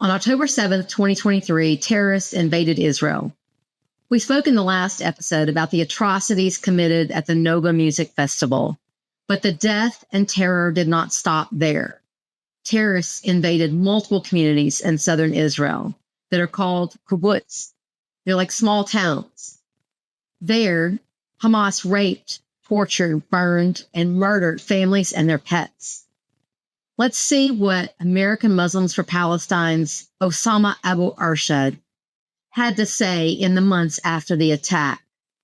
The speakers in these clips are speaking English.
On October 7th, 2023, terrorists invaded Israel. We spoke in the last episode about the atrocities committed at the Nova Music Festival, but the death and terror did not stop there. Terrorists invaded multiple communities in southern Israel that are called kibbutz. They're like small towns. There, Hamas raped, tortured, burned, and murdered families and their pets. Let's see what American Muslims for Palestine's Osama Abu Arshad had to say in the months after the attack,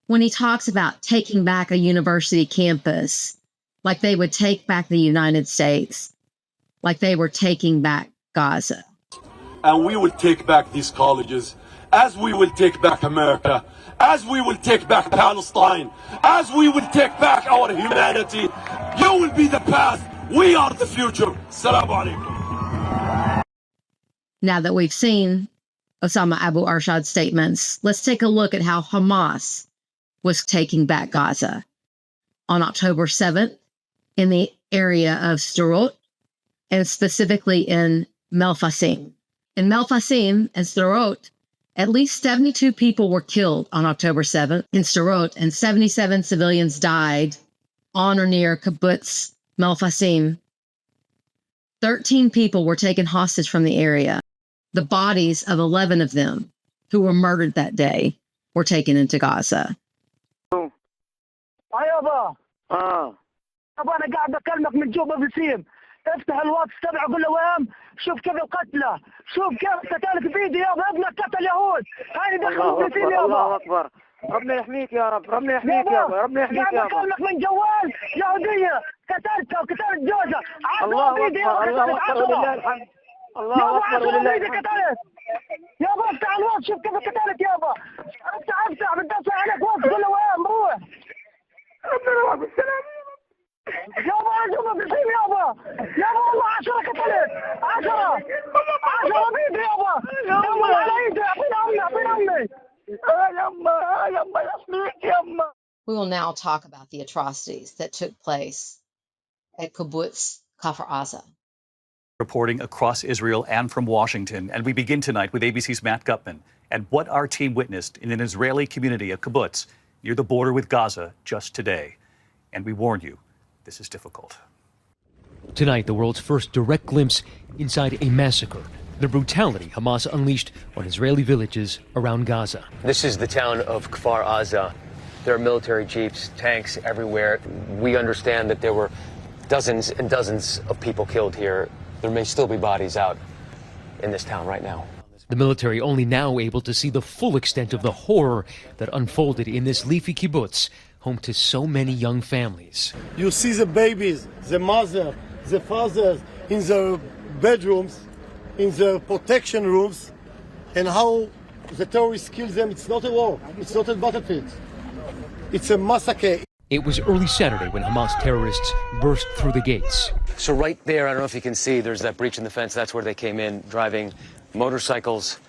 when he talks about taking back a university campus like they would take back the United States, like they were taking back Gaza. And we will take back these colleges, as we will take back America, as we will take back Palestine, as we will take back our humanity. You will be the past. We are the future. Assalamu alaikum. Now that we've seen Osama Abu Arshad's statements, let's take a look at how Hamas was taking back Gaza. On October 7th, in the area of Sderot, and specifically in Melfasim. In Melfasim and Sderot, at least 72 people were killed on October 7th in Sderot, and 77 civilians died on or near Kibbutz Melfasim. 13 people were taken hostage from the area. The bodies of 11 of them who were murdered that day were taken into Gaza. أنا قاعد بكلمك من جوبا بسيم. افتح الواتس تبع قول له وين شوف كيف القتلى شوف كيف قتلك بيدي يابا ابنك قتل يهود هاي دخلوا بسيم يابا الله اكبر ربنا يحميك يا رب ربنا يحميك يابا ربنا يحميك يابا بكلمك من جوال يهوديه قتلتها وقتلت جوزها الله بيدي الله اكبر ولله الحمد الله اكبر ولله الحمد يابا افتح الواتس شوف كيف قتلت يابا افتح بتدفع عليك واتس قول له وين بروح ربنا يوفقك بالسلامه يابا عجبا بسيم يابا يابا والله 10 قتلت 10 بيدي يابا يابا على ايدي اعطينا امي يما يسميك يما. We will now talk about the atrocities that took place at Kibbutz Kfar Aza. Reporting across Israel and from Washington, and we begin tonight with ABC's Matt Gutman and what our team witnessed in an Israeli community of kibbutz near the border with Gaza just today. And we warn you, this is difficult. Tonight, the world's first direct glimpse inside a massacre. The brutality Hamas unleashed on Israeli villages around Gaza. This is the town of Kfar Aza. There are military jeeps, tanks everywhere. We understand that there were dozens and dozens of people killed here. There may still be bodies out in this town right now. The military only now able to see the full extent of the horror that unfolded in this leafy kibbutz, home to so many young families. You see the babies, the mother, the fathers in the bedrooms, in the protection rooms, and how the terrorists kill them. It's not a war. It's not a battlefield. It's a massacre. It was early Saturday when Hamas terrorists burst through the gates. So right there, I don't know if you can see, there's that breach in the fence. That's where they came in, driving motorcycles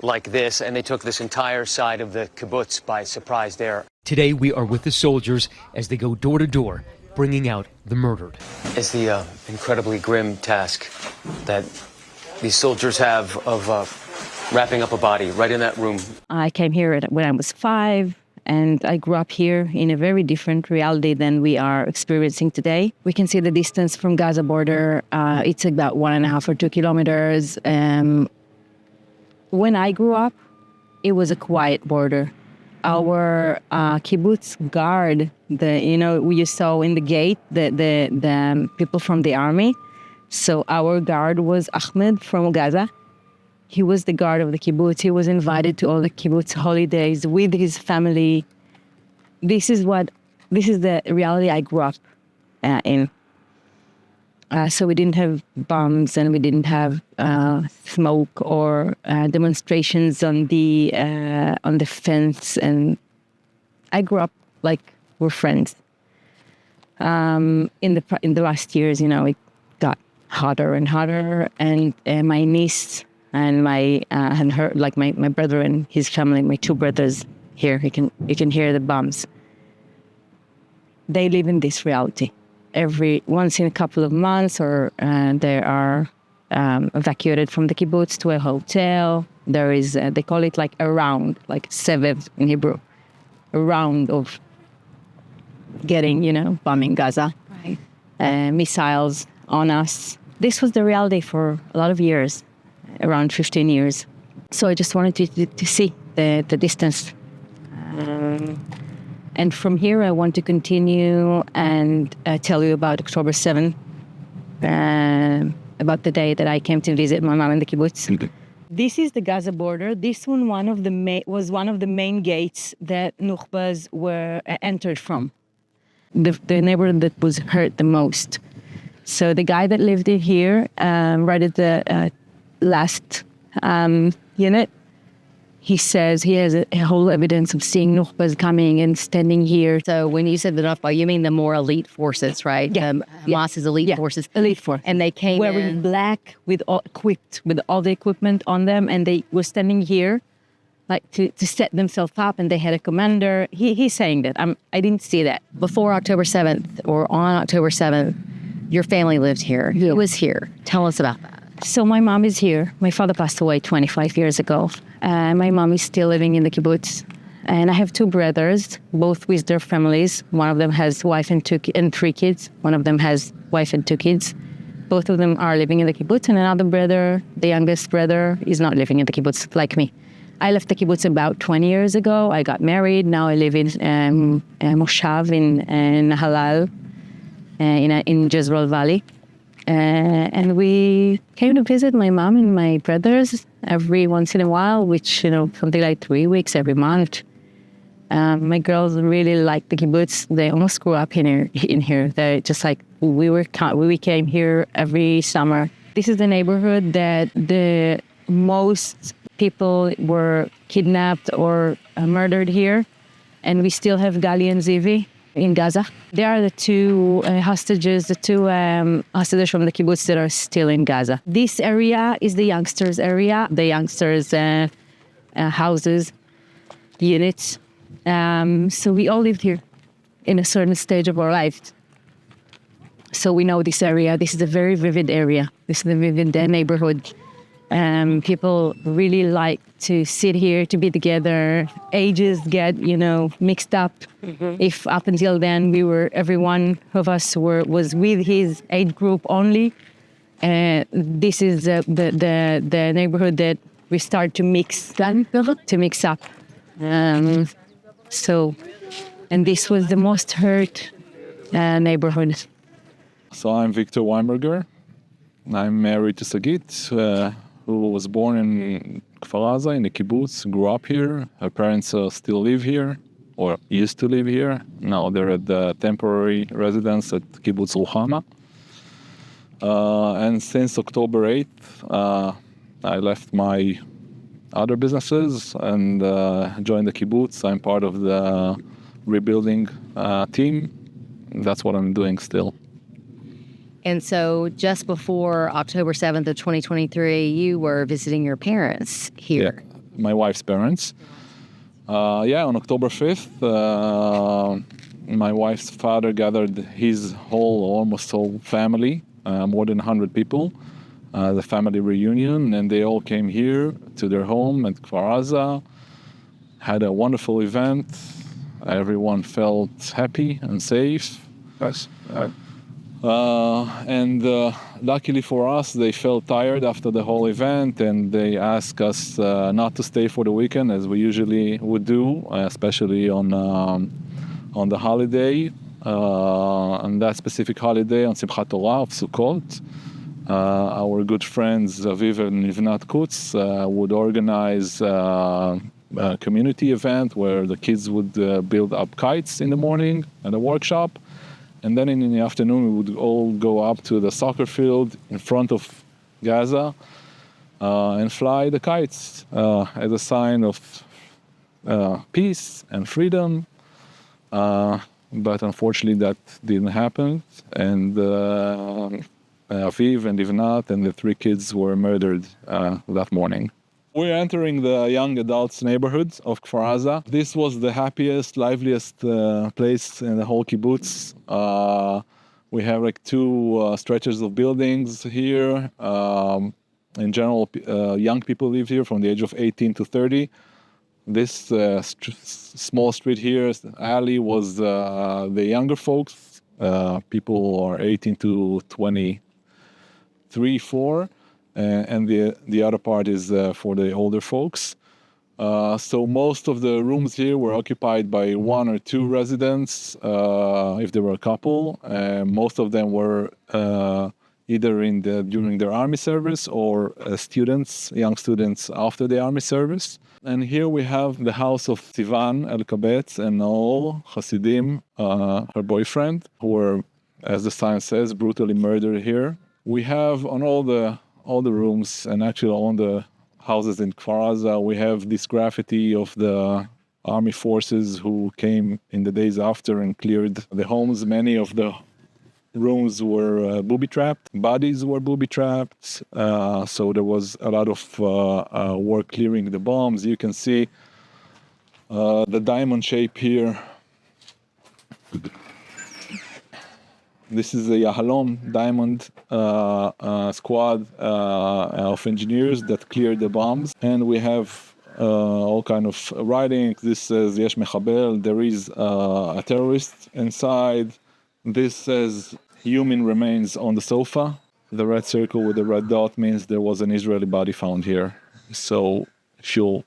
like this, and they took this entire side of the kibbutz by surprise there. Today, we are with the soldiers as they go door to door, bringing out the murdered. It's the incredibly grim task that these soldiers have of wrapping up a body right in that room. I came here when I was 5, and I grew up here in a very different reality than we are experiencing today. We can see the distance from Gaza border. It's about 1.5 or 2 kilometers. When I grew up, it was a quiet border. Our kibbutz guard, you saw in the gate the people from the army. So our guard was Ahmed from Gaza. He was the guard of the kibbutz. He was invited to all the kibbutz holidays with his family. This is the reality I grew up in. So we didn't have bombs, and we didn't have smoke or demonstrations on the fence. And I grew up like we're friends. In the last years, it got hotter and hotter, and my niece and my brother and his family, my 2 brothers here, you can hear the bombs. They live in this reality. Once in a couple of months, or there are evacuated from the kibbutz to a hotel. There is, they call it like a round, like sevev in Hebrew, a round of getting, bombing Gaza, missiles on us. This was the reality for a lot of years, around 15 years. So I just wanted to see the distance. And from here, I want to continue and tell you about October 7th, about the day that I came to visit my mom in the kibbutz. Okay. This is the Gaza border. This one, was one of the main gates that Nukhbas were entered from. The neighborhood that was hurt the most. So the guy that lived in here, right at the last unit, he says he has a whole evidence of seeing Nukhbas coming and standing here. So when you said the Nukhba, you mean the more elite forces, right? Yeah. Hamas's elite forces. Elite force. And they came wearing black, equipped with all the equipment on them, and they were standing here, like to set themselves up, and they had a commander. He's saying that. I didn't see that. Before October 7th or on October 7th, your family lived here. Yeah. Who was here? Tell us about that. So my mom is here. My father passed away 25 years ago. My mom is still living in the kibbutz. And I have two brothers, both with their families. One of them has wife and three kids. One of them has wife and two kids. Both of them are living in the kibbutz. And another brother, the youngest brother, is not living in the kibbutz like me. I left the kibbutz about 20 years ago. I got married. Now I live in Moshav in Halal, in Jezreel Valley. And we came to visit my mom and my brothers every once in a while, which, something like 3 weeks every month. My girls really like the kibbutz. They almost grew up in here. They're just like, we came here every summer. This is the neighborhood that the most people were kidnapped or murdered here. And we still have Gali and Zivi in Gaza. They are the two hostages from the kibbutz that are still in Gaza. This area is the youngsters area, the youngsters' houses, units. So we all lived here in a certain stage of our life. So we know this area. This is a very vivid area. This is a vivid neighborhood. People really like to sit here, to be together. Ages get, mixed up. Mm-hmm. If up until then every one of us was with his age group only, this is the neighborhood that we start to mix up. And this was the most hurt neighborhood. So I'm Victor Weinberger. I'm married to Sagit, who was born in Kfar Aza in the kibbutz, grew up here. Her parents still live here, or used to live here. Now they're at the temporary residence at Kibbutz Ruhama. And since October 8th, I left my other businesses and joined the kibbutz. I'm part of the rebuilding team. That's what I'm doing still. And so just before October 7th of 2023, you were visiting your parents here. Yeah, my wife's parents. On October 5th, my wife's father gathered his almost whole family, more than 100 people, the family reunion, and they all came here to their home at Kfar Aza, had a wonderful event. Everyone felt happy and safe. Yes. Luckily for us, they felt tired after the whole event, and they asked us not to stay for the weekend as we usually would do, especially on the holiday, on that specific holiday, on Simchat Torah of Sukkot. Our good friends Aviv and Livnat Kutz would organize a community event where the kids would build up kites in the morning at a workshop. And then in the afternoon, we would all go up to the soccer field in front of Gaza and fly the kites as a sign of peace and freedom. But unfortunately, that didn't happen. And Aviv and Livnat and the three kids were murdered that morning. We're entering the young adults neighborhood of Kfar Aza. This was the happiest, liveliest place in the whole kibbutz. We have like two stretches of buildings here. In general, young people live here from the age of 18 to 30. This small street here, alley, was the younger folks. People who are 18 to 23, 4. And the other part is for the older folks. So most of the rooms here were occupied by one or two residents, if there were a couple. Most of them were either during their army service or students, young students after the army service. And here we have the house of Sivan El-Kabetz and Naor Hasidim, her boyfriend, who were, as the sign says, brutally murdered here. We have on all the rooms, and actually on the houses in Kfar Aza, we have this graffiti of the army forces who came in the days after and cleared the homes. Many of the rooms were booby-trapped, bodies were booby-trapped, so there was a lot of work clearing the bombs. You can see the diamond shape here. This is a Yahalom diamond squad of engineers that cleared the bombs. And we have all kind of writings. This says, Yesh Mechabel, there is a terrorist inside. This says, human remains on the sofa. The red circle with the red dot means there was an Israeli body found here. So if you'll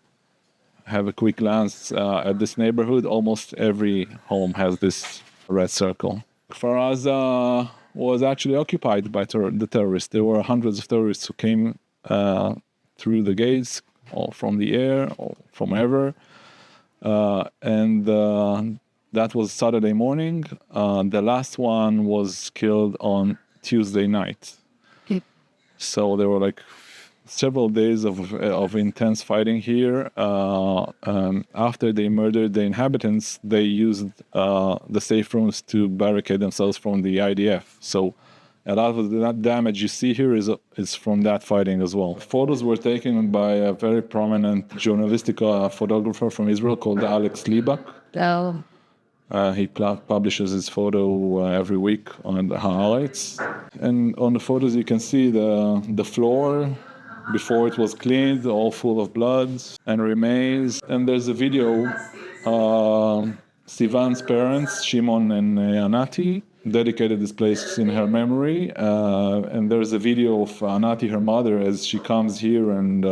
have a quick glance at this neighborhood, almost every home has this red circle. Kfar Aza was actually occupied by the terrorists. There were hundreds of terrorists who came through the gates, or from the air, or from ever. And that was Saturday morning. The last one was killed on Tuesday night. So there were like several days of intense fighting here. After they murdered the inhabitants, they used the safe rooms to barricade themselves from the IDF. So a lot of that damage you see here is from that fighting as well. Photos were taken by a very prominent journalistic photographer from Israel called Alex Libak. Oh. He publishes his photo every week on the Haaretz. And on the photos you can see the floor before it was cleaned, all full of blood and remains. And there's a video, Sivan's parents, Shimon and Anati, dedicated this place in her memory. And there's a video of Anati, her mother, as she comes here and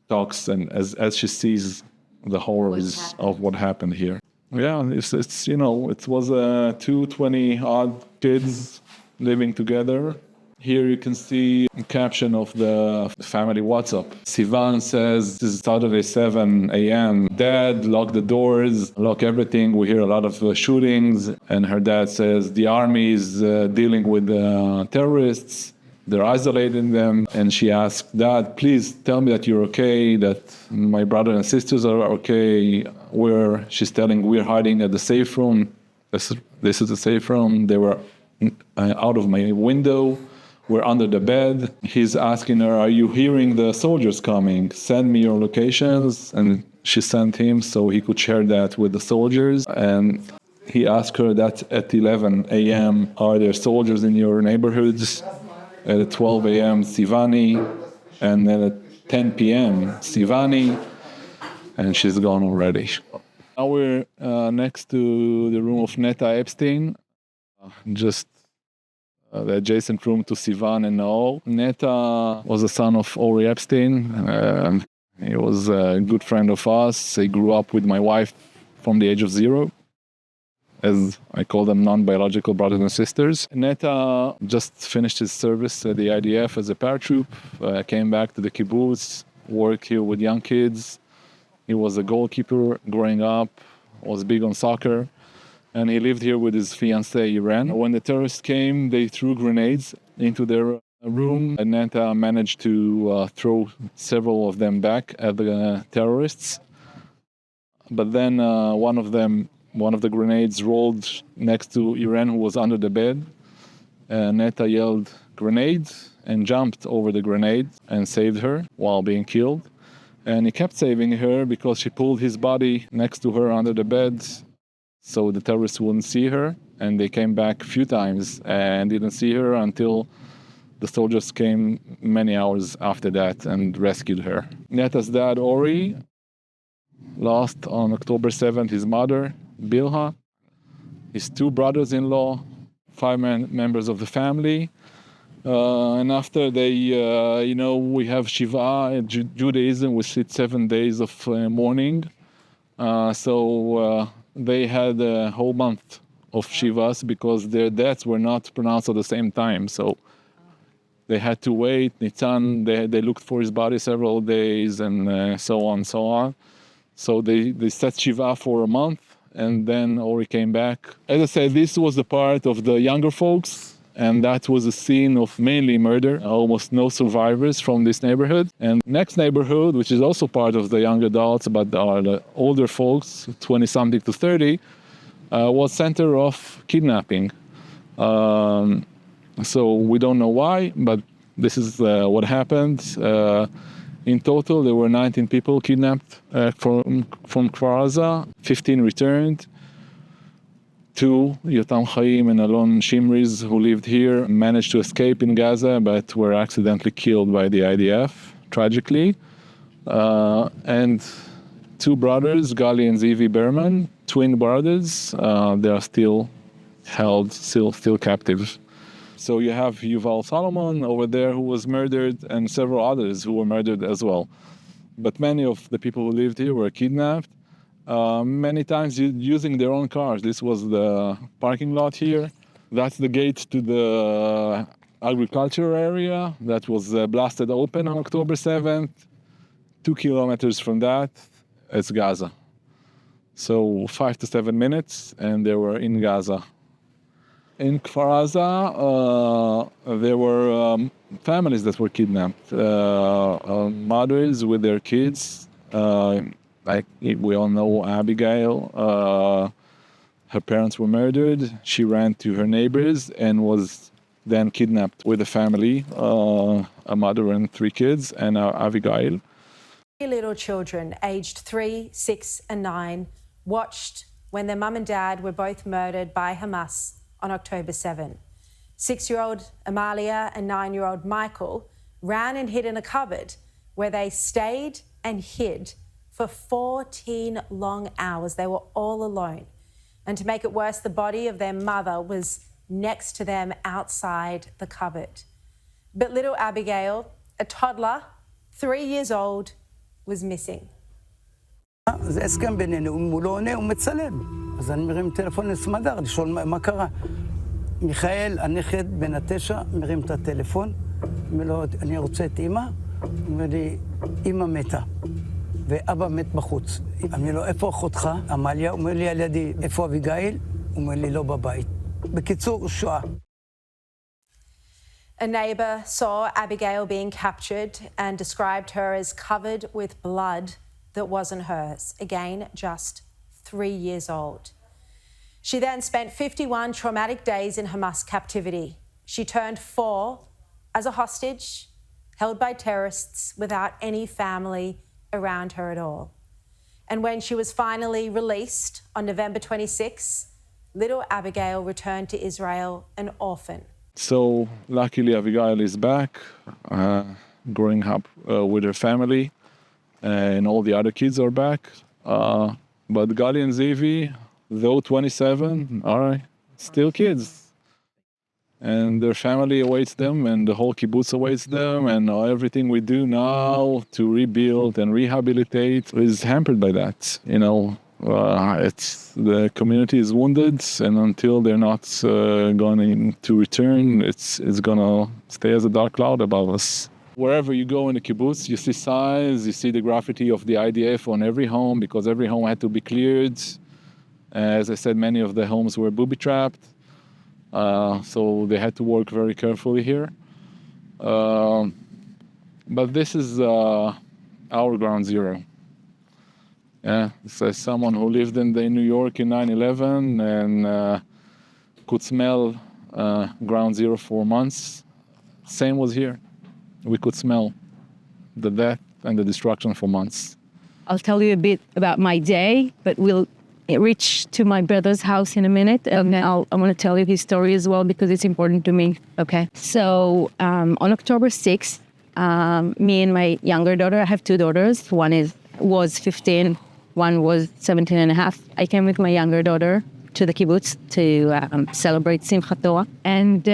talks, and as she sees the horrors of what happened here. Yeah, it's you know, it was 220-odd kids living together. Here you can see a caption of the family WhatsApp. Sivan says, this is Saturday, 7 a.m. Dad, lock the doors, lock everything. We hear a lot of shootings. And her dad says, the army is dealing with terrorists. They're isolating them. And she asks, Dad, please tell me that you're okay, that my brother and sisters are okay. She's telling, we're hiding at the safe room. This is the safe room. They were out of my window. We're under the bed. He's asking her, are you hearing the soldiers coming? Send me your locations. And she sent him so he could share that with the soldiers. And he asked her that at 11 a.m., are there soldiers in your neighborhoods? At 12 a.m., Sivani. And then at 10 p.m., Sivani. And she's gone already. Now we're next to the room of Neta Epstein. Just the adjacent room to Sivan and Naor. Neta was the son of Ori Epstein. He was a good friend of us. He grew up with my wife from the age of 0, as I call them non-biological brothers and sisters. Neta just finished his service at the IDF as a paratroop, came back to the kibbutz, worked here with young kids. He was a goalkeeper growing up, was big on soccer. And he lived here with his fiancée, Iran. When the terrorists came, they threw grenades into their room. And Neta managed to throw several of them back at the terrorists. But then one of the grenades rolled next to Iran, who was under the bed. Neta yelled, grenade, and jumped over the grenade and saved her while being killed. And he kept saving her because she pulled his body next to her under the bed, so the terrorists wouldn't see her. and they came back a few times and didn't see her until the soldiers came many hours after that and rescued her. Neta's dad, Ori, lost on October 7th his mother, Bilha, his 2 brothers-in-law, 5 members of the family. And after they, we have Shiva in Judaism, we sit 7 days of mourning. So they had a whole month of Shivas because their deaths were not pronounced at the same time. So they had to wait. Nitzan, they looked for his body several days and so on and so on. So they set Shiva for a month, and then Ori came back. As I said, this was the part of the younger folks, and that was a scene of mainly murder, almost no survivors from this neighborhood. And next neighborhood, which is also part of the young adults, but are the older folks, 20-something to 30, was center of kidnapping. So we don't know why, but this is what happened. In total, there were 19 people kidnapped from Kfar Aza. 15 returned. 2, Yotam Chaim and Alon Shimris, who lived here, managed to escape in Gaza, but were accidentally killed by the IDF, tragically. And 2 brothers, Gali and Zivi Berman, twin brothers, they are still held, still captive. So you have Yuval Solomon over there who was murdered, and several others who were murdered as well. But many of the people who lived here were kidnapped, many times using their own cars. This was the parking lot here. That's the gate to the agricultural area that was blasted open on October 7th. 2 kilometers from that, it's Gaza. So 5 to 7 minutes, and they were in Gaza. In Kfar Aza, there were families that were kidnapped, mothers with their kids. Like we all know Abigail, her parents were murdered. She ran to her neighbors and was then kidnapped with a family, a mother and 3 kids, and Abigail. 3 little children aged 3, 6 and 9 watched when their mum and dad were both murdered by Hamas on October 7. 6-year-old Amalia and 9-year-old Michael ran and hid in a cupboard where they stayed and hid for 14 long hours. They were all alone. And to make it worse, the body of their mother was next to them outside the cupboard. But little Abigail, a toddler, 3 years old, was missing. זה הסכם בינינו, הוא לא עונה, הוא מצלם. אז אני מרים טלפון לסמדר, לשאול מה קרה. מיכאל, הנכד בן 9, מרים את הטלפון, אומר לו, אני רוצה את אמא, אומר לי, אמא מתה, ואבא מת בחוץ. אני אומר לו, איפה אחותך? עמליה, אומר לי, על ידי, איפה אביגיל? אומר לי, לא בבית. בקיצור, שואה. A neighbour saw Abigail being captured and described her as covered with blood that wasn't hers. Again, just 3 years old. She then spent 51 traumatic days in Hamas captivity. She turned 4 as a hostage, held by terrorists without any family around her at all. And when she was finally released on November 26, little Abigail returned to Israel an orphan. So luckily Abigail is back, growing up with her family, and all the other kids are back. But Gali and Zivi, though 27, are still kids. And their family awaits them, and the whole kibbutz awaits them, and everything we do now to rebuild and rehabilitate is hampered by that. You know, it's the community is wounded, and until they're not going to return, it's gonna stay as a dark cloud above us. Wherever you go in the kibbutz, you see signs, you see the graffiti of the IDF on every home, because every home had to be cleared. As I said, many of the homes were booby-trapped, so they had to work very carefully here. But this is our ground zero. Yeah, so someone who lived in New York in 9/11 and could smell ground zero for months. Same was here. We could smell the death and the destruction for months. I'll tell you a bit about my day, but we'll reach to my brother's house in a minute, and I want to tell you his story as well because it's important to me. Okay. So on October 6th, me and my younger daughter, I have two daughters. One was 15, one was 17 and a half. I came with my younger daughter to the kibbutz to celebrate Simchat Torah. And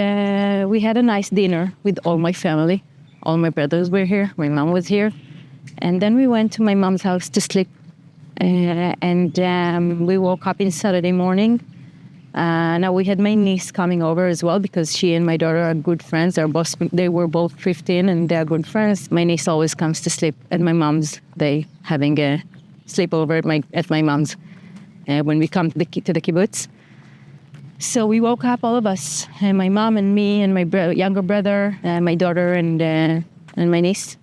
we had a nice dinner with all my family. All my brothers were here, my mom was here. And then we went to my mom's house to sleep. And we woke up in Saturday morning. Now we had my niece coming over as well because she and my daughter are good friends. They were both 15 and they're good friends. My niece always comes to sleep at my mom's. They having a sleepover at my mom's when we come to the kibbutz. So we woke up, all of us, my mom and me and my younger brother, my daughter and my niece.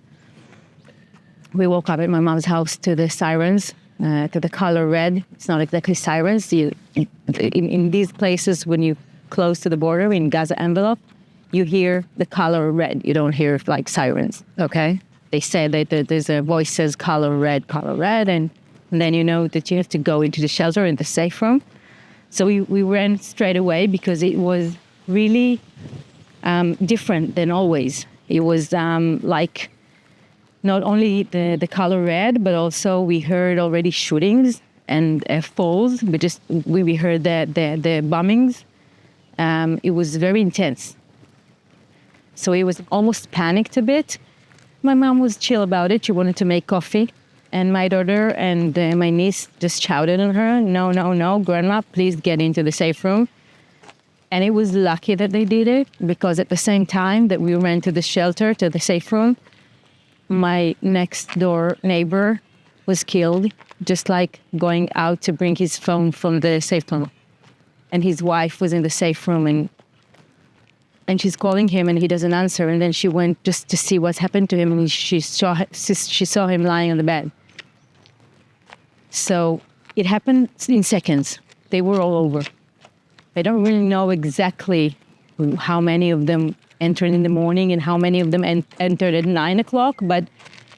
We woke up at my mom's house to the sirens. To the color red. It's not exactly sirens. In these places, when you close to the border in Gaza envelope, you hear the color red. You don't hear like sirens, okay? They say that there's a voice says color red, and then you know that you have to go into the shelter, in the safe room. So we ran straight away because it was really different than always. It was like not only the color red, but also we heard already shootings and falls. We heard the bombings. It was very intense. So it was almost panicked a bit. My mom was chill about it. She wanted to make coffee. And my daughter and my niece just shouted on her, no, grandma, please get into the safe room. And it was lucky that they did it because at the same time that we ran to the shelter, to the safe room, my next door neighbor was killed, just like going out to bring his phone from the safe room. And his wife was in the safe room and she's calling him and he doesn't answer. And then she went just to see what's happened to him and she saw him lying on the bed. So it happened in seconds. They were all over. I don't really know exactly how many of them entered in the morning and how many of them entered at 9 o'clock, but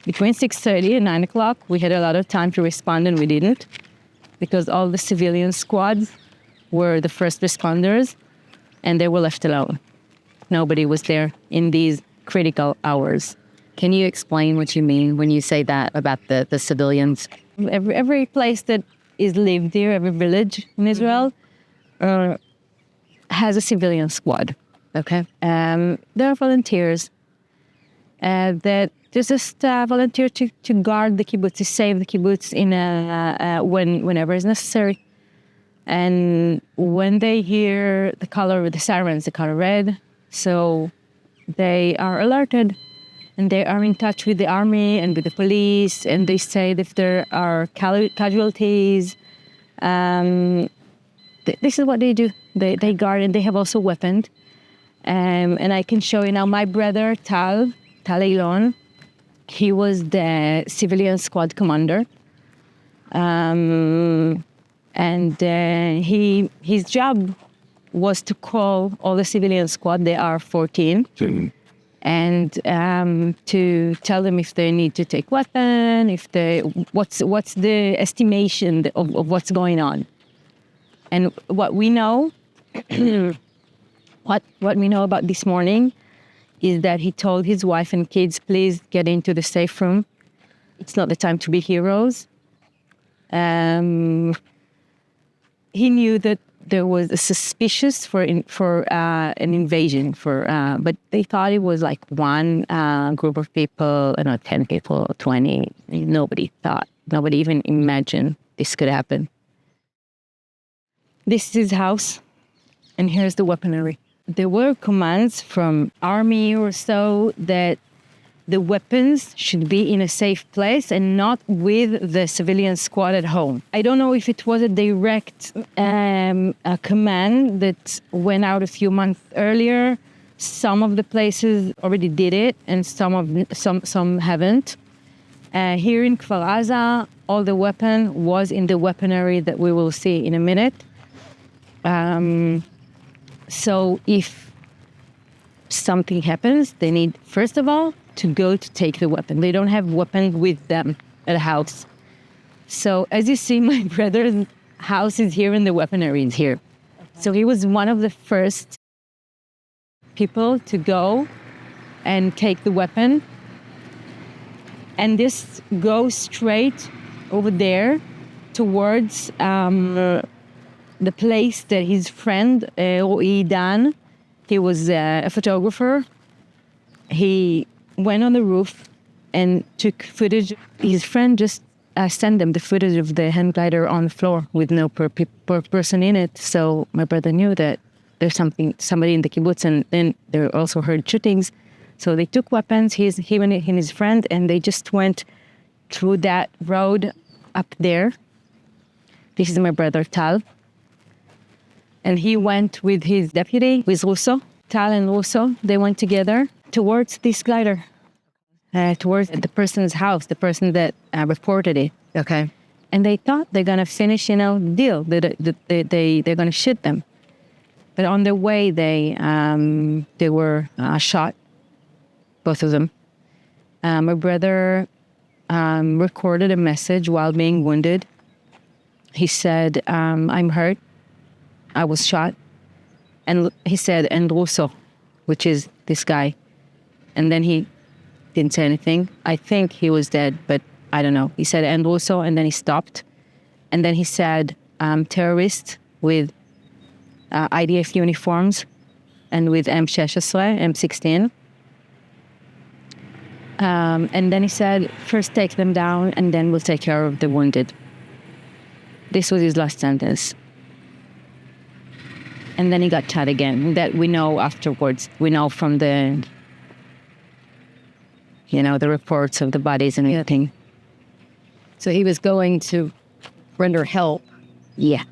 between 6:30 and 9 o'clock, we had a lot of time to respond and we didn't because all the civilian squads were the first responders and they were left alone. Nobody was there in these critical hours. Can you explain what you mean when you say that about the civilians? Every place that is lived here, every village in Israel, has a civilian squad. Okay. There are volunteers that just volunteer to guard the kibbutz, to save the kibbutz whenever is necessary. And when they hear the sirens, the color red, so they are alerted and they are in touch with the army and with the police and they say that if there are casualties, this is what they do. They guard and they have also weapons. And I can show you now my brother, Tal Eilon. He was the civilian squad commander. And his job was to call all the civilian squad, they are 14, and to tell them if they need to take weapon, what's the estimation of what's going on. And what we know, what we know about this morning is that he told his wife and kids, please get into the safe room. It's not the time to be heroes. He knew that there was a suspicious for an invasion, but they thought it was like one group of people, 10 people, 20. Nobody even imagined this could happen. This is his house, and here's the weaponry. There were commands from army or so that the weapons should be in a safe place and not with the civilian squad at home. I don't know if it was a direct a command that went out a few months earlier. Some of the places already did it, and some haven't. Here in Kfar Aza, all the weapon was in the weaponry that we will see in a minute. So if something happens, they need, first of all, to go to take the weapon. They don't have weapons with them at the house. So as you see, my brother's house is here and the weaponry is here. So he was one of the first people to go and take the weapon. And this goes straight over there towards the place that his friend, Ro'i Dan, he was a photographer. He went on the roof and took footage. His friend just sent them the footage of the hand glider on the floor with no person in it. So my brother knew that there's somebody in the kibbutz, and then they also heard shootings. So they took weapons, he and his friend, and they just went through that road up there. This is my brother Tal. And he went with his deputy, with Russo. Tal and Russo, they went together towards this glider. Towards the person's house, the person that reported it. Okay. And they thought they're gonna finish, the deal. They're gonna shoot them. But on the way, they were shot, both of them. My brother recorded a message while being wounded. He said, "I'm hurt. I was shot." And he said, "And Russo," which is this guy. And then he didn't say anything. I think he was dead, but I don't know. He said, "And Russo," and then he stopped. And then he said, "Terrorist with IDF uniforms and with M16, M16. And then he said, "First take them down, and then we'll take care of the wounded." This was his last sentence. And then he got shot again. That we know afterwards. We know from the reports of the bodies and everything. So he was going to render help. Yeah.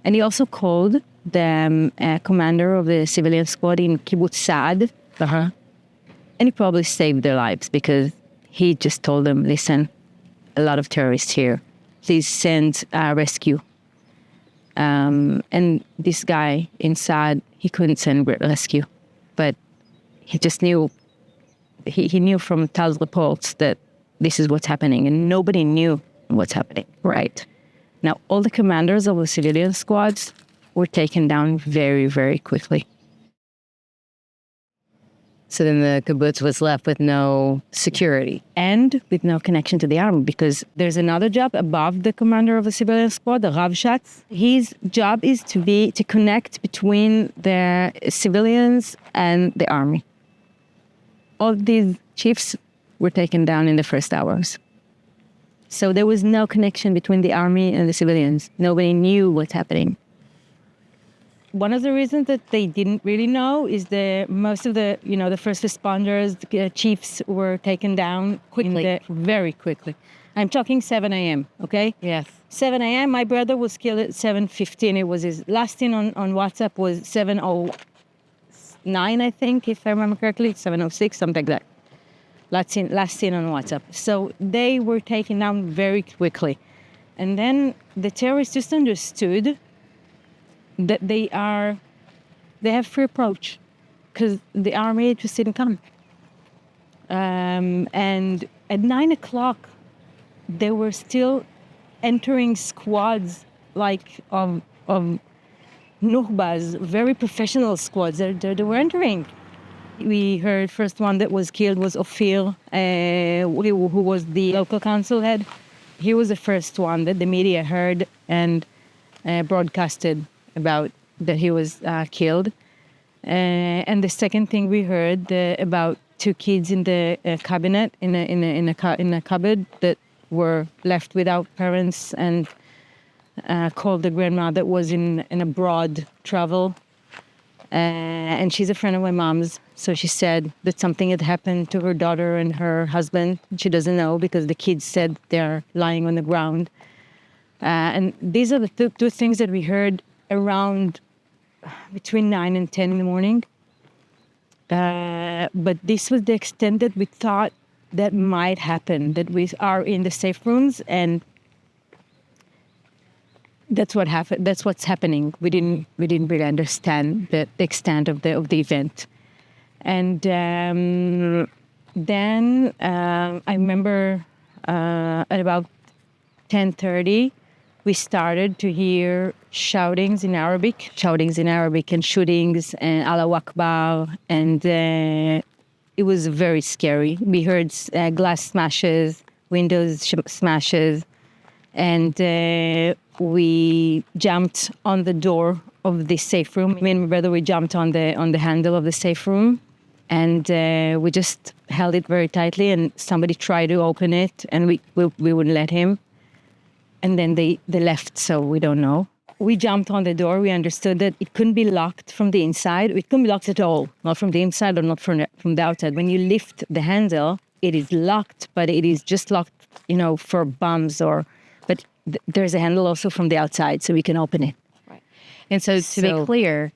And he also called the commander of the civilian squad in Kibbutz Saad. Uh-huh. And he probably saved their lives because he just told them, "Listen, a lot of terrorists here. Please send rescue." And this guy in Saad, he couldn't send rescue. But he just knew, he knew from Tal's reports that this is what's happening. And nobody knew what's happening. Right. Now, all the commanders of the civilian squads were taken down very, very quickly. So then the kibbutz was left with no security. And with no connection to the army, because there's another job above the commander of the civilian squad, the Ravshatz. His job is to connect between the civilians and the army. All these chiefs were taken down in the first hours. So there was no connection between the army and the civilians. Nobody knew what's happening. One of the reasons that they didn't really know is most of the first responders, the chiefs were taken down quickly, very quickly. I'm talking 7 a.m., okay? Yes. 7 a.m., my brother was killed at 7:15. It was his last in on WhatsApp was 7:09, I think, if I remember correctly, 7:06, something like that. Last seen on WhatsApp. So they were taken down very quickly. And then the terrorists just understood that they have free approach because the army just didn't come. And at 9 o'clock, they were still entering squads of nukhbas, very professional squads. They were entering. We heard first one that was killed was Ophir, who was the local council head. He was the first one that the media heard and broadcasted about that he was killed. And the second thing we heard about two kids in the cabinet in a cupboard that were left without parents and called the grandma that was in abroad travel. And she's a friend of my mom's, so she said that something had happened to her daughter and her husband. She doesn't know because the kids said they're lying on the ground. And these are the two things that we heard around between 9 and 10 in the morning. But this was the extent that we thought that might happen, that we are in the safe rooms, and that's what happened. That's what's happening. We didn't really understand the extent of the event. And then I remember at about 10:30, we started to hear shoutings in Arabic and shootings and Allahu Akbar, and it was very scary. We heard glass smashes, windows smashes, and we jumped on the door of the safe room. Me and my brother, we jumped on the handle of the safe room, and we just held it very tightly, and somebody tried to open it, and we wouldn't let him. And then they left, so we don't know. We jumped on the door. We understood that it couldn't be locked from the inside. It couldn't be locked at all, not from the inside or not from the outside. When you lift the handle, it is locked, but it is just locked, for bombs but there's a handle also from the outside, so we can open it. Right. And so to be clear,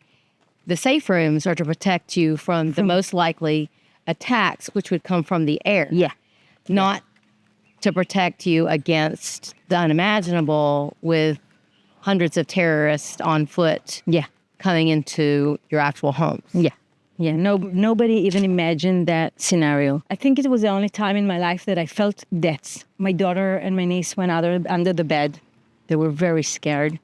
the safe rooms are to protect you from the most likely attacks, which would come from the air. Yeah. Not to protect you against the unimaginable with hundreds of terrorists on foot coming into your actual homes. Yeah. Nobody even imagined that scenario. I think it was the only time in my life that I felt deaths. My daughter and my niece went under the bed. They were very scared.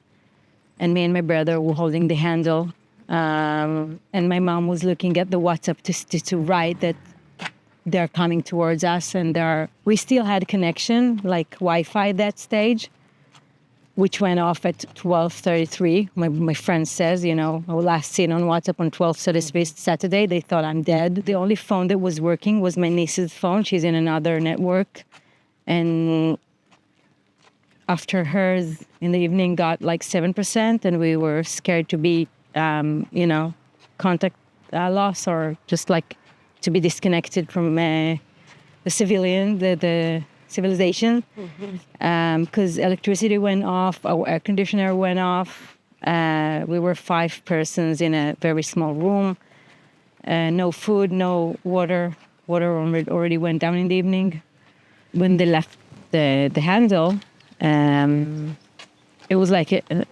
And me and my brother were holding the handle. And my mom was looking at the WhatsApp to write that they're coming towards us, and we still had connection, like Wi-Fi at that stage, which went off at 12:33. My friend says, our last seen on WhatsApp on 12:33 Saturday, they thought I'm dead. The only phone that was working was my niece's phone. She's in another network. And after hers in the evening got like 7%, and we were scared to be, contact loss or just like to be disconnected from the civilization, because electricity went off, our air conditioner went off. We were 5 persons in a very small room. No food, no water. Water already went down in the evening. When they left the handle, it was like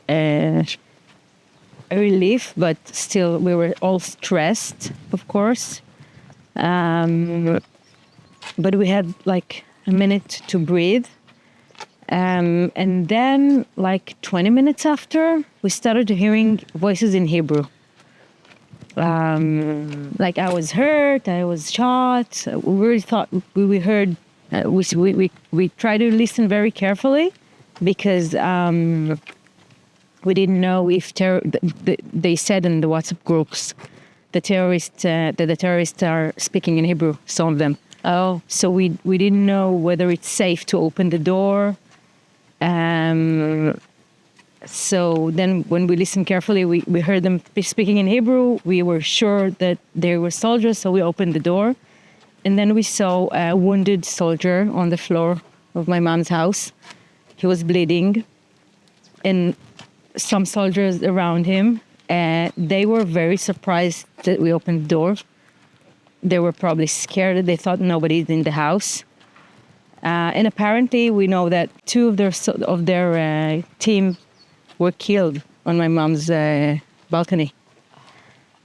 a relief, but still we were all stressed, of course. But we had like a minute to breathe. And then like 20 minutes after, we started hearing voices in Hebrew. Like I was hurt, I was shot. We really thought we heard, we tried to listen very carefully because we didn't know if they said in the WhatsApp groups, the terrorists are speaking in Hebrew, some of them. Oh. So we didn't know whether it's safe to open the door. So then when we listened carefully, we heard them speaking in Hebrew. We were sure that they were soldiers, so we opened the door. And then we saw a wounded soldier on the floor of my mom's house. He was bleeding. And some soldiers around him, they were very surprised that we opened the door. They were probably scared. They thought nobody's in the house. And apparently we know that 2 of their team were killed on my mom's balcony.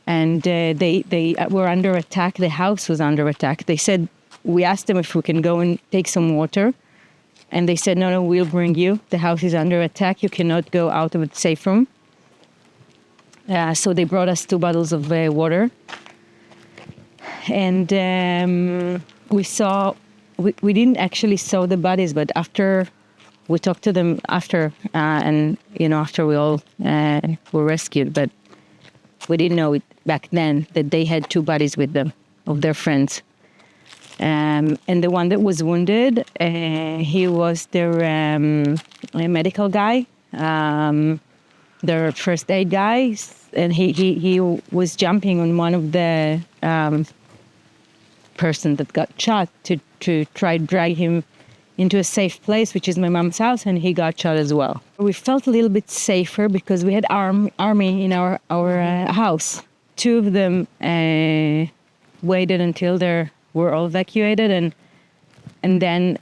And they were under attack. The house was under attack. They said, we asked them if we can go and take some water. And they said, no, we'll bring you. The house is under attack. You cannot go out of the safe room. So they brought us 2 bottles of water. And we didn't actually saw the bodies, but after we talked to them after we all were rescued, but we didn't know it back then that they had 2 bodies with them of their friends. And the one that was wounded, he was their medical guy, their first aid guy, and he was jumping on one of the person that got shot to try to drag him into a safe place, which is my mom's house, and he got shot as well. We felt a little bit safer because we had army in our house. 2 of them waited until they were all evacuated, and then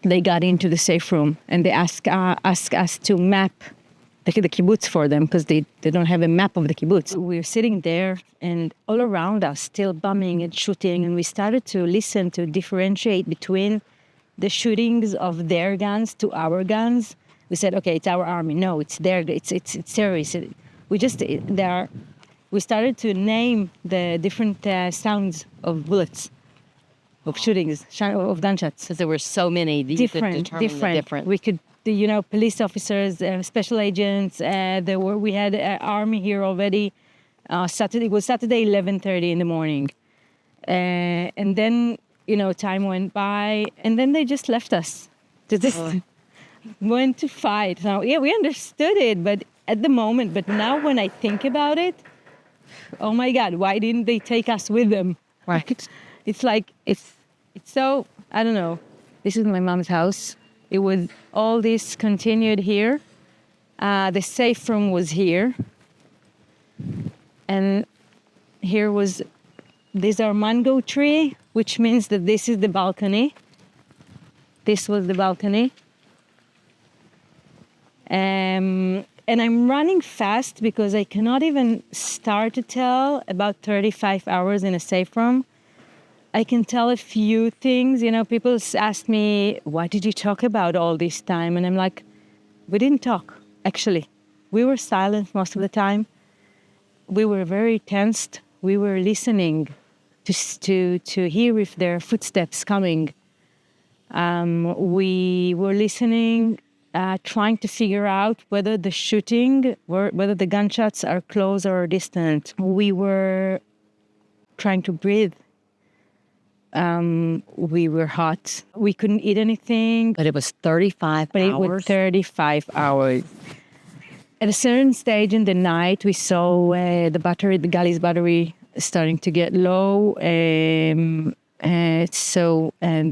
they got into the safe room, and they asked us to map the kibbutz for them because they don't have a map of the kibbutz. We were sitting there, and all around us, still bombing and shooting, and we started to listen to differentiate between the shootings of their guns to our guns. We said, okay, it's our army. No, it's terrorists. We started to name the different sounds of bullets, of shootings, of gunshots. Because there were so many. You could determine the difference. We could, police officers, special agents. We had army here already. It was Saturday, 11:30 in the morning. And then, time went by, and then they just left us to just went to fight. Now, we understood it, but at the moment, but now when I think about it, oh my God, why didn't they take us with them? Right. It's like, it's so, I don't know. This is my mom's house. It was, all this continued here. The safe room was here. And here was this our mango tree, which means that this is the balcony. This was the balcony. And I'm running fast because I cannot even start to tell about 35 hours in a safe room. I can tell a few things. People ask me, what did you talk about all this time? And I'm like, we didn't talk, actually. We were silent most of the time. We were very tensed. We were listening to hear if there are footsteps coming. We were listening, trying to figure out whether whether the gunshots are close or distant. We were trying to breathe. We were hot. We couldn't eat anything. But it was 35 hours? It was 35 hours. At a certain stage in the night, we saw the Gali's battery starting to get low. And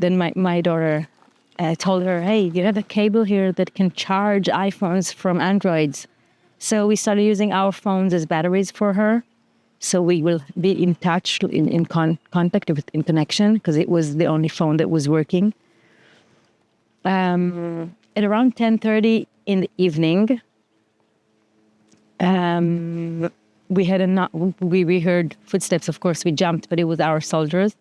then my daughter told her, hey, you have a cable here that can charge iPhones from Androids. So we started using our phones as batteries for her. So we will be in touch, in contact, in connection, because it was the only phone that was working. At around 10:30 in the evening, we heard footsteps. Of course, we jumped, but it was our soldiers.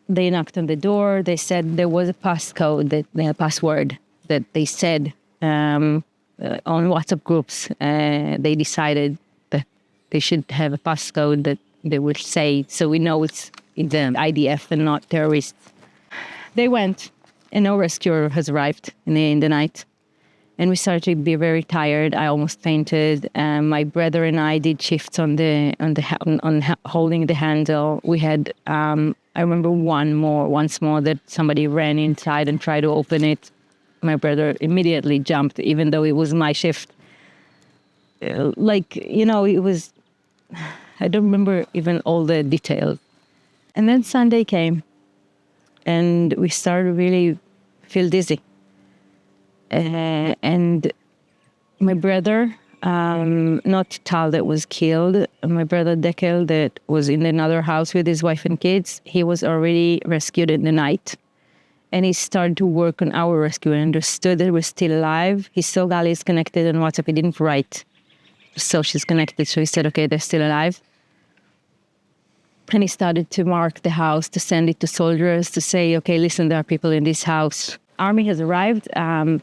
They knocked on the door. They said there was a password that they said on WhatsApp groups. They decided that they should have a passcode that they would say, so we know it's the IDF and not terrorists. They went, and no rescuer has arrived in the night. And we started to be very tired. I almost fainted. My brother and I did shifts on holding the handle. We had, I remember once more that somebody ran inside and tried to open it. My brother immediately jumped, even though it was my shift. It was, I don't remember even all the details. And then Sunday came, and we started to really feel dizzy. And my brother, not Tal that was killed, my brother Dekel that was in another house with his wife and kids, he was already rescued in the night. And he started to work on our rescue and understood that we're still alive. He saw Gali is connected on WhatsApp. He didn't write, so she's connected. So he said, okay, they're still alive. And he started to mark the house, to send it to soldiers, to say, okay, listen, there are people in this house. Army has arrived,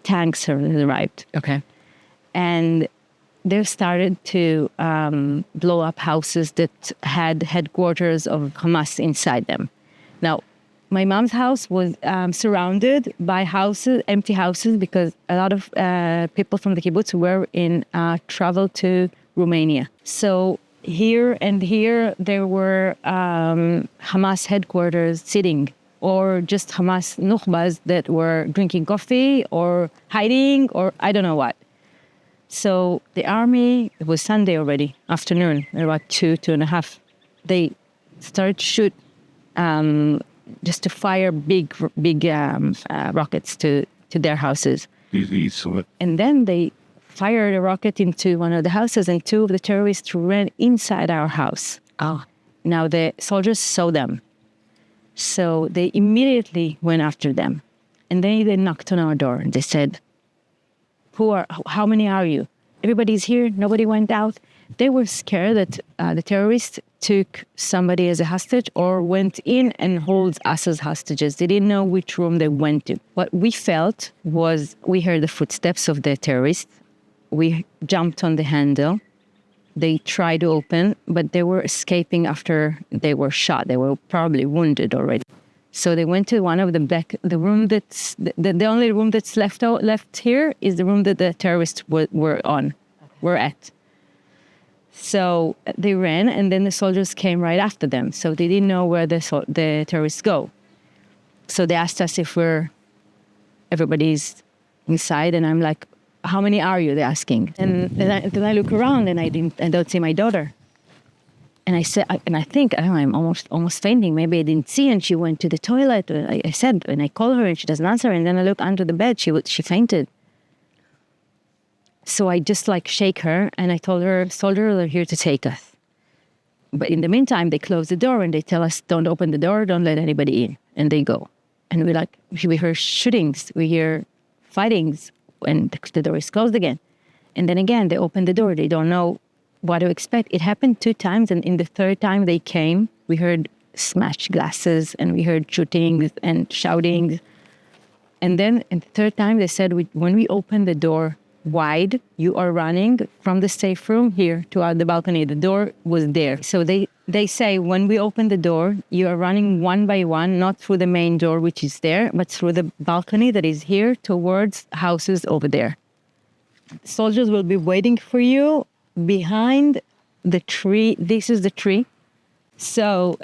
tanks have arrived. Okay. And they started to blow up houses that had headquarters of Hamas inside them. Now, my mom's house was surrounded by houses, empty houses, because a lot of people from the kibbutz were in travel to Romania. So here and here, there were Hamas headquarters sitting, or just Hamas nukhbas that were drinking coffee or hiding or I don't know what. So the army, it was Sunday already, afternoon, about 2:30. They started to shoot, just to fire big rockets to their houses. And then they fired a rocket into one of the houses, and two of the terrorists ran inside our house. Oh. Now the soldiers saw them. So they immediately went after them. And then they knocked on our door and they said, how many are you? everybody's here. Nobody went out. They were scared that the terrorists took somebody as a hostage or went in and hold us as hostages. They didn't know which room they went to. What we felt was we heard the footsteps of the terrorists. We jumped on the handle. They tried to open, but they were escaping after they were shot. They were probably wounded already. So they went to one of the back, the room that's, the only room that's left here is the room that the terrorists were at. So they ran, and then the soldiers came right after them. So they didn't know where the terrorists go. So they asked us if everybody's inside, and I'm like, how many are you? They're asking. And then I look around, and I don't see my daughter. And I said, and I think, I'm almost fainting. Maybe I didn't see, and she went to the toilet. I said, and I called her, and she doesn't answer. And then I look under the bed. She fainted. So I just shake her, and I told her, soldiers are here to take us. But in the meantime, they close the door, and they tell us, don't open the door, don't let anybody in. And they go. And we hear shootings, we hear fightings, and the door is closed again. And then again, they open the door. They don't know what to expect. It happened 2 times, and in the 3rd time they came, we heard smashed glasses, and we heard shootings and shouting. And then in the 3rd time they said, when we open the door wide, you are running from the safe room here to the balcony. The door was there. So they say, when we open the door, you are running one by one, not through the main door, which is there, but through the balcony that is here towards houses over there. Soldiers will be waiting for you behind the tree. This is the tree. So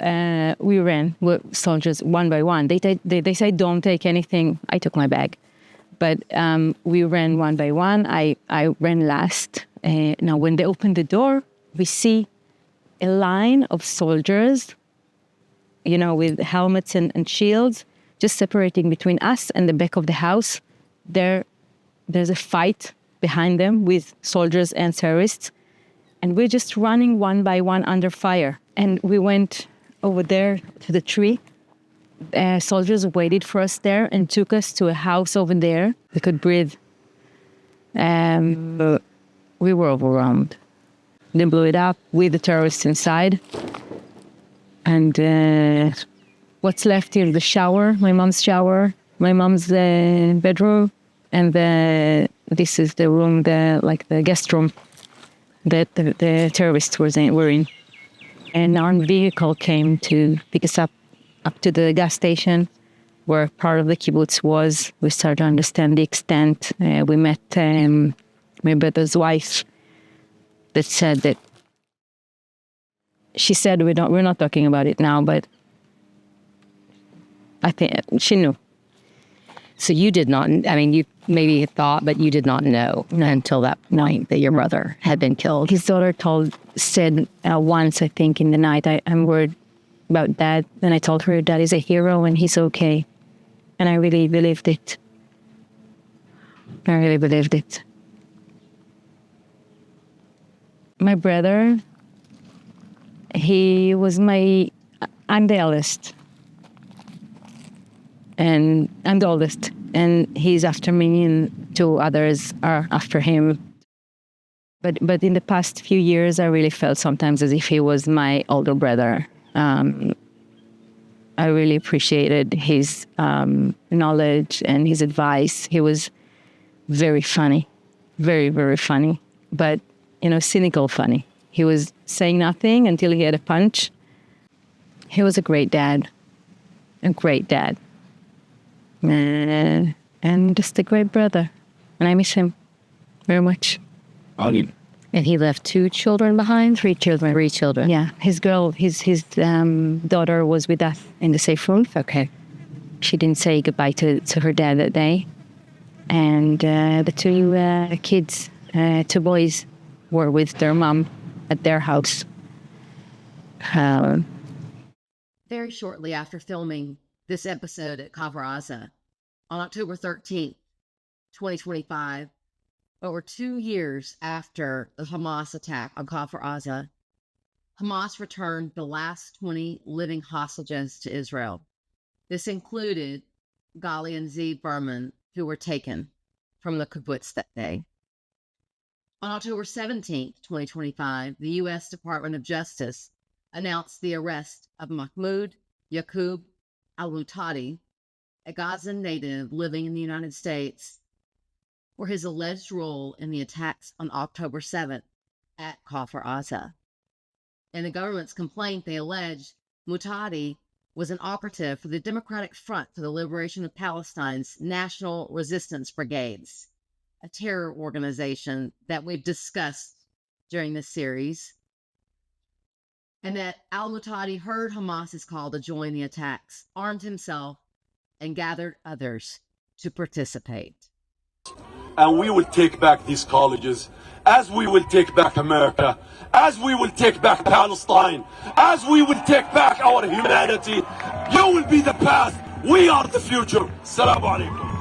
we ran with soldiers one by one. They say, don't take anything. I took my bag. But we ran one by one. I ran last. Now, when they opened the door, we see a line of soldiers, with helmets and shields, just separating between us and the back of the house. There's a fight behind them with soldiers and terrorists. And we're just running one by one under fire. And we went over there to the tree. Soldiers waited for us there and took us to a house over there. We could breathe. But we were overwhelmed. They blew it up with the terrorists inside. And what's left here, the shower, my mom's bedroom. And this is the room, the guest room that the terrorists were in. And our vehicle came to pick us up to the gas station where part of the kibbutz was. We started to understand the extent. We met my brother's wife that said that, she said, we're not talking about it now, but I think she knew. So you did not, you maybe thought, but you did not know until that point that your brother had been killed. His daughter said once, I think, in the night, I'm worried about Dad. And I told her, Dad is a hero and he's okay. And I really believed it. My brother, I'm the eldest. And I'm the oldest. And he's after me, and 2 others are after him. But in the past few years, I really felt sometimes as if he was my older brother. I really appreciated his knowledge and his advice. He was very funny, very, very funny, but, cynical funny. He was saying nothing until he had a punch. He was a great dad. And just a great brother. And I miss him very much. And he left 2 children behind? 3 children. 3 children. Yeah. His daughter was with us in the safe room. Okay. She didn't say goodbye to her dad that day. And the 2 kids, 2 boys, were with their mom at their house. Very shortly after filming this episode at Kfar Aza, on October 13th, 2025, over 2 years after the Hamas attack on Kfar Aza, Hamas returned the last 20 living hostages to Israel. This included Gali and Zeev Berman, who were taken from the kibbutz that day. On October 17, 2025, the U.S. Department of Justice announced the arrest of Mahmoud Yaqub al-Mutadi, a Gazan native living in the United States, for his alleged role in the attacks on October 7th at Kfar Aza. In the government's complaint, they alleged Mutadi was an operative for the Democratic Front for the Liberation of Palestine's National Resistance Brigades, a terror organization that we've discussed during this series, and that al-Mutadi heard Hamas's call to join the attacks, armed himself, and gathered others to participate. And we will take back these colleges, as we will take back America, as we will take back Palestine, as we will take back our humanity. You will be the past, we are the future. Assalamu alaikum.